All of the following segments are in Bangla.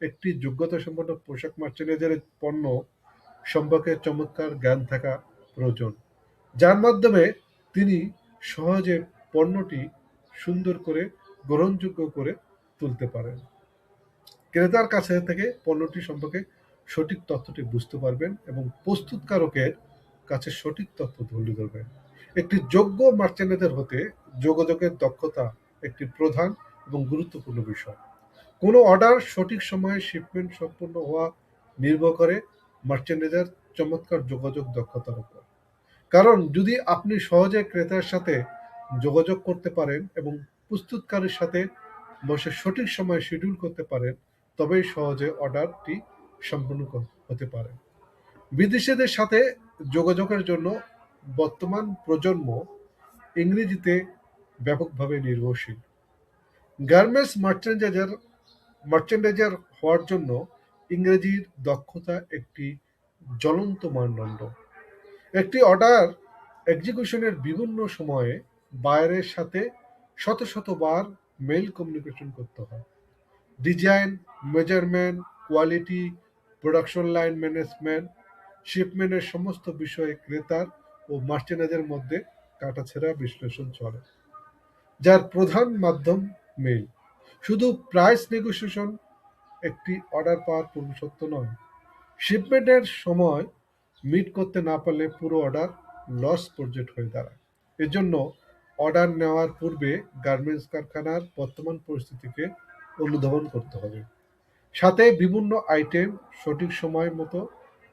একটি যোগ্যতা সম্পন্ন পোশাক মার্চেন্ডাইজারের পণ্য সম্পর্কে চমৎকার জ্ঞান থাকা প্রয়োজন, যার মাধ্যমে তিনি সহজে পণ্যটি সুন্দর করে গ্রহণযোগ্য করে তুলতে পারেন। ক্রেতার কাছে থেকে পণ্যটি সম্পর্কে সঠিক তথ্যটি বুঝতে পারবেন এবং প্রস্তুতকারকের কাছে সঠিক তথ্য তুলে ধরবেন। একটি যোগ্য মার্চেন্ডাইজার হতে যোগাযোগের দক্ষতা একটি প্রধান এবং গুরুত্বপূর্ণ বিষয়। কোনো অর্ডার সঠিক সময়ে শিপমেন্ট সম্পূর্ণ হওয়া নির্ভর করে মার্চেন্ডাইজার চমৎকার যোগাযোগ দক্ষতার উপর। কারণ যদি আপনি সহজে ক্রেতার সাথে যোগাযোগ করতে পারেন এবং প্রস্তুতকারীর সাথে বসে সঠিক সময়ে শিডিউল করতে পারেন, তবেই সহজে অর্ডারটি সম্পূর্ণ হতে পারে। বিদেশিদের সাথে যোগাযোগের জন্য বর্তমান প্রজন্ম ইংরেজিতে ব্যাপকভাবে নির্ভরশীল। গার্মেন্টস মার্চেন্ডাইজার হওয়ার জন্য ইংরেজির দক্ষতা একটি জ্বলন্ত মানদণ্ড। একটি অর্ডার এক্সিকিউশনের বিভিন্ন সময়ে বায়ারের সাথে শত শতবার মেইল কমিউনিকেশন করতে হয়। Design, measurement, quality, production line management, শিপমেন্টের সমস্ত বিষয়ে ক্রেতার ও মার্চেন্ডাইজারের মধ্যে কাটাছেঁড়া বিশ্লেষণ চলে, যার প্রধান মাধ্যম মেইল। শুধু প্রাইস নেগোসিয়েশন একটি অর্ডার পাওয়ার পূর্ব সত্য নয়। শিপমেন্টের সময় মিট করতে না পারলে পুরো অর্ডার লস প্রজেক্ট হয়ে দাঁড়ায়। এজন্য অর্ডার নেওয়ার পূর্বে গার্মেন্টস কারখানার বর্তমান পরিস্থিতিকে অনুধাবন করতে হবে। সাথে বিভিন্ন আইটেম সঠিক সময় মতো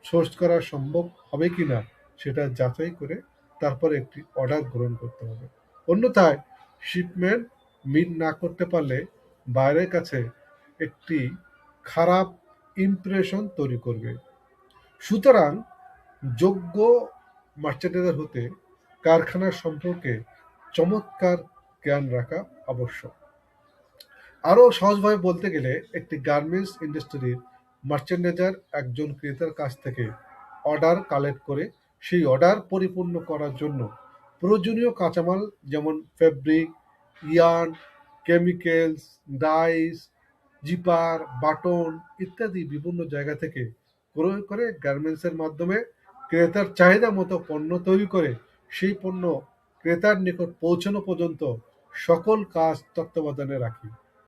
সোর্স করা সম্ভব হবে কিনা সেটা যাচাই করে তারপর একটি অর্ডার গ্রহণ করতে হবে। অন্যথায় শিপমেন্ট মিট না করতে পারলে বাইরের কাছে একটি খারাপ ইমপ্রেশন তৈরি করবে। সুতরাং যোগ্য মার্চেন্ডাইজার হতে কারখানার সম্পর্কে চমৎকার জ্ঞান রাখা আবশ্যক। আরও সহজভাবে বলতে গেলে একটি গার্মেন্টস ইন্ডাস্ট্রির মার্চেন্ডাইজার একজন ক্রেতার কাছ থেকে অর্ডার কালেক্ট করে সেই অর্ডার পরিপূর্ণ করার জন্য প্রয়োজনীয় কাঁচামাল যেমন fabric, yarn, chemicals, dyes, zipper, button ইত্যাদি বিভিন্ন জায়গা থেকে ক্রয় করে গার্মেন্টসের মাধ্যমে ক্রেতার চাহিদা মতো পণ্য তৈরি করে সেই পণ্য ক্রেতার নিকট পৌঁছানো পর্যন্ত সকল কাজ তত্ত্বাবধানে রাখি।